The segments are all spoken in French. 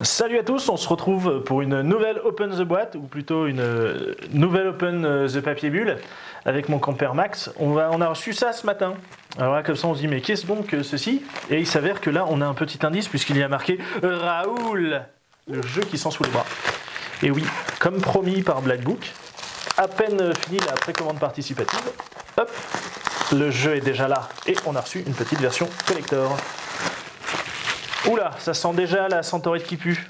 Salut à tous, on se retrouve pour une nouvelle Open the Boîte, ou plutôt une nouvelle Open the Papier Bulle, avec mon compère Max. On a reçu ça ce matin. Alors là, comme ça, on se dit, mais qu'est-ce donc que ceci? Et il s'avère que là, on a un petit indice, puisqu'il y a marqué Raoul, le jeu qui sent sous les bras. Et oui, comme promis par Black Book, à peine fini la précommande participative, hop, le jeu est déjà là. Et on a reçu une petite version collector. Oula, ça sent déjà la Santorette qui pue.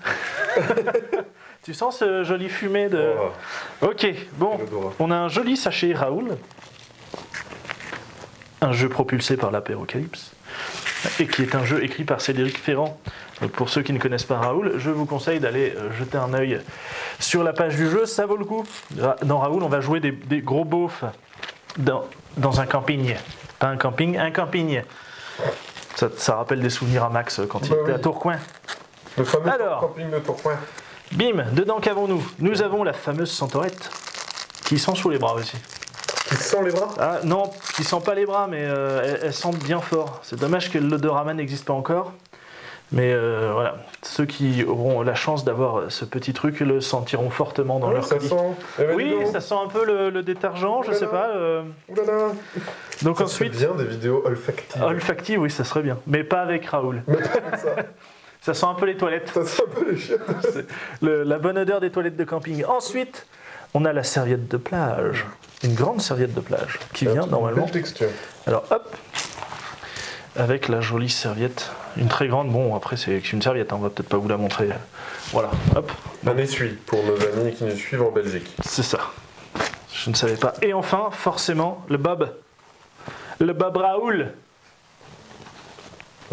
Tu sens ce joli fumé de... Ok, bon, on a un joli sachet Raoul. Un jeu propulsé par l'Apérocalypse. Et qui est un jeu écrit par Cédric Ferrand. Donc pour ceux qui ne connaissent pas Raoul, je vous conseille d'aller jeter un œil sur la page du jeu, ça vaut le coup. Dans Raoul, on va jouer des gros beaufs dans un camping. Pas un camping, un camping. Ça rappelle des souvenirs à Max quand il était à Tourcoing. Le fameux camping de Tourcoing. Bim, dedans qu'avons-nous? Nous avons la fameuse Santorette, qui sent sous les bras aussi. Qui sent les bras? Ah non, qui sent pas les bras, mais elle sent bien fort. C'est dommage que l'odorama n'existe pas encore. Mais voilà, ceux qui auront la chance d'avoir ce petit truc le sentiront fortement dans leur colis. Oui, ça sent un peu le détergent, je sais pas. Oulala. Donc ça ensuite, bien des vidéos olfactives. Olfactives, oui, ça serait bien. Mais pas avec Raoul. Mais pas comme ça. Ça sent un peu les toilettes. Ça sent un peu les chiens. La bonne odeur des toilettes de camping. Ensuite, on a la serviette de plage. Une grande serviette de plage qui vient normalement. Belle texture. Alors hop, avec la jolie serviette, une très grande. Bon, après c'est une serviette, on va peut-être pas vous la montrer. Voilà, hop. Un essuie pour nos amis qui nous suivent en Belgique. C'est ça. Je ne savais pas. Et enfin, forcément, le Bob. Le Bob Raoul.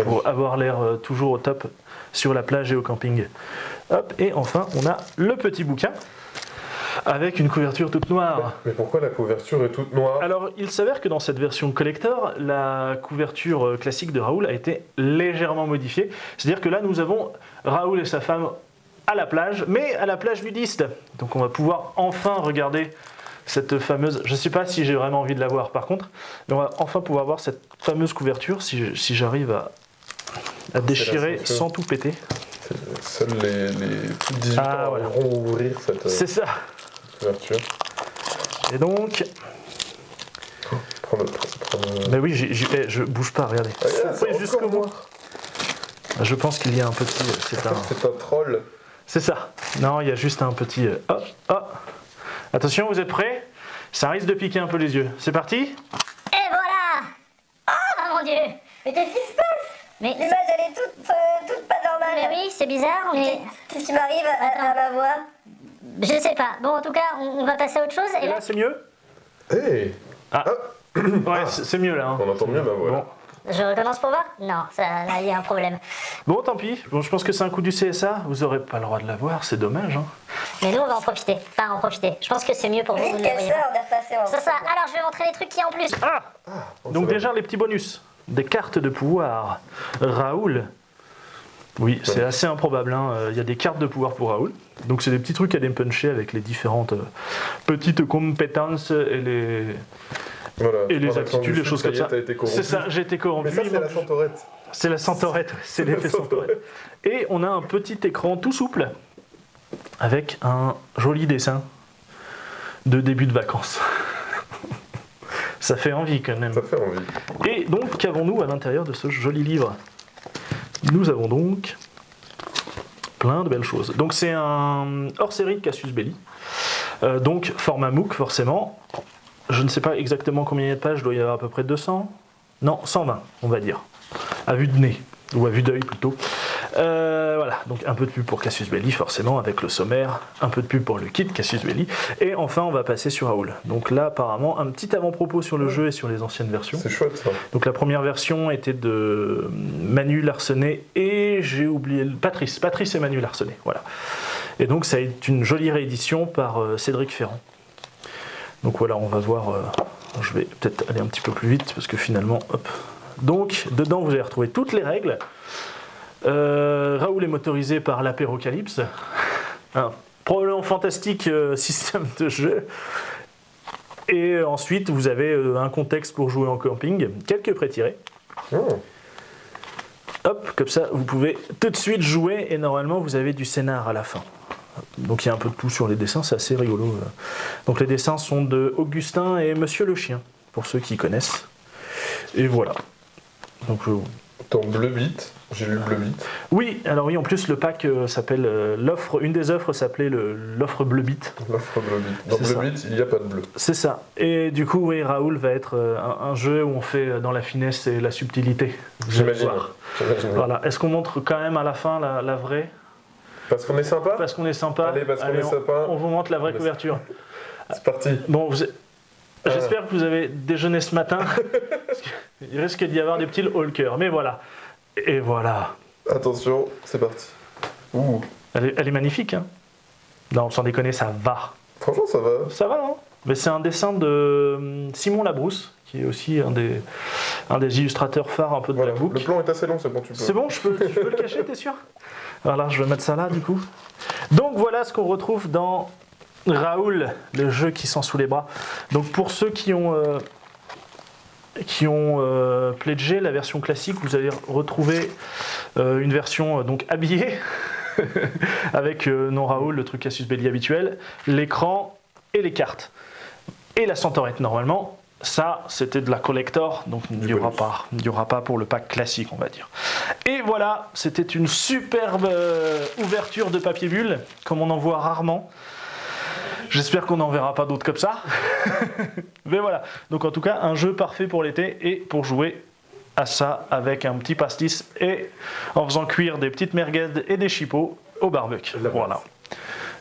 Pour avoir l'air toujours au top sur la plage et au camping. Hop, et enfin, on a le petit bouquin avec une couverture toute noire. Mais pourquoi la couverture est toute noire? Alors, il s'avère que dans cette version collector, la couverture classique de Raoul a été légèrement modifiée. C'est-à-dire que là, nous avons Raoul et sa femme à la plage, mais à la plage nudiste. Donc on va pouvoir enfin regarder cette fameuse... Je ne sais pas si j'ai vraiment envie de la voir par contre, mais on va enfin pouvoir voir cette fameuse couverture si j'arrive à déchirer sans tout péter. Seuls les plus de 18 ans voilà. pourront ouvrir cette couverture. Et donc... Prends le... Mais oui, je bouge pas, regardez. C'est jusqu'au bout. Je pense qu'il y a un petit... C'est un troll. C'est ça. Non, il y a juste un petit... Attention, vous êtes prêts? Ça risque de piquer un peu les yeux. C'est parti? Et voilà! Oh mon Dieu! Mais qu'est-ce qui se passe? Mais l'image elle est toute pas normale. Mais oui, c'est bizarre, mais... Qu'est-ce qui m'arrive à ma voix? Je sais pas. Bon, en tout cas, on va passer à autre chose. Et là, c'est mieux? Hey. Ouais, c'est mieux là. Hein. On entend mieux ma voix. Bon. Je recommence pour voir? Non, là, il y a un problème. Bon, tant pis. Bon, je pense que c'est un coup du CSA. Vous aurez pas le droit de la voir, c'est dommage. Hein. Mais nous, on va en profiter. Enfin, en profiter. Je pense que c'est mieux pour vous. Vite, quelle ça, on est repassé en... C'est ça. Alors, je vais montrer les trucs qu'il y a en plus. Donc déjà, les petits bonus. Des cartes de pouvoir. Raoul. Oui, c'est assez improbable. Hein. Il y a des cartes de pouvoir pour Raoul. Donc c'est des petits trucs à dépuncher avec les différentes petites compétences et les... Voilà, et les aptitudes, les choses comme ça. C'est ça, j'ai été corrompu. Mais ça, c'est la Santorette. C'est la Santorette, c'est l'effet Santorette. Et on a un petit écran tout souple avec un joli dessin de début de vacances. Ça fait envie quand même. Ça fait envie. Et donc, qu'avons-nous à l'intérieur de ce joli livre? Nous avons donc plein de belles choses. Donc c'est un hors-série de Cassius Belli. Donc format MOOC forcément. Je ne sais pas exactement combien il y a de pages, il doit y avoir à peu près 200. Non, 120 on va dire. À vue de nez, ou à vue d'œil plutôt. Voilà, donc un peu de pub pour Cassius Belli forcément avec le sommaire, un peu de pub pour le kit Cassius Belli. Et enfin on va passer sur Raoul. Donc là apparemment un petit avant-propos sur le jeu et sur les anciennes versions. C'est chouette ça. Donc la première version était de Manu Larsenet et j'ai oublié Patrice et Manu Larsenet, voilà. Et donc ça est une jolie réédition par Cédric Ferrand. Donc voilà, on va voir, je vais peut-être aller un petit peu plus vite parce que finalement, hop. Donc dedans vous allez retrouver toutes les règles. Raoul est motorisé par l'Apérocalypse, un probablement fantastique système de jeu. Et ensuite vous avez un contexte pour jouer en camping, quelques pré-tirés. Hop, comme ça, vous pouvez tout de suite jouer et normalement, vous avez du scénar à la fin. Donc il y a un peu de tout sur les dessins, c'est assez rigolo. Donc les dessins sont de Augustin et Monsieur le Chien, pour ceux qui connaissent. Et voilà. Donc Ton Bleu Beat, j'ai lu Bleu Beat. oui, alors oui, en plus le pack s'appelle l'offre. Une des offres s'appelait l'offre Bleu Beat. L'offre Bleu Beat. Dans C'est Bleu ça. Beat, il n'y a pas de bleu. C'est ça. Et du coup, oui, Raoul va être un jeu où on fait dans la finesse et la subtilité. Vous allez J'imagine. voir. J'imagine. Voilà. Est-ce qu'on montre quand même à la fin la vraie? Parce qu'on est sympa. Parce qu'on est sympa. Allez, parce qu'on est on- sympa. On vous montre la vraie Mais- couverture. C'est parti. Bon, j'espère que vous avez déjeuné ce matin. Parce qu'il risque d'y avoir des petits haut le cœur. Mais voilà. Et voilà. Attention, c'est parti. Ouh. Elle est magnifique, hein. Non, sans déconner, ça va. Franchement, ça va. Ça va, hein. Mais c'est un dessin de Simon Labrousse, qui est aussi un des illustrateurs phares un peu de Voilà. Black Book. Le plan est assez long, c'est bon, tu peux. C'est bon, tu peux le cacher, t'es sûr? Voilà, je vais mettre ça là, du coup. Donc voilà ce qu'on retrouve dans Raoul, le jeu qui sent sous les bras. Donc pour ceux qui ont pledgé la version classique, vous allez retrouver une version donc habillée avec non Raoul, le truc Cassius Belli habituel, l'écran et les cartes. Et la Centaurette normalement. Ça, c'était de la collector, donc il n'y aura pas pour le pack classique, on va dire. Et voilà, c'était une superbe ouverture de papier bulle, comme on en voit rarement. J'espère qu'on n'en verra pas d'autres comme ça. Mais voilà, donc en tout cas, un jeu parfait pour l'été et pour jouer à ça avec un petit pastis et en faisant cuire des petites merguez et des chipots au barbecue. La base. Voilà.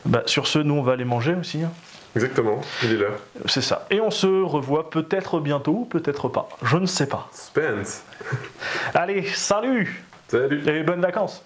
Bah, sur ce, nous, on va les manger aussi. Hein. Exactement, il est là. C'est ça. Et on se revoit peut-être bientôt ou peut-être pas. Je ne sais pas. Spence. Allez, salut Salut. et bonnes vacances.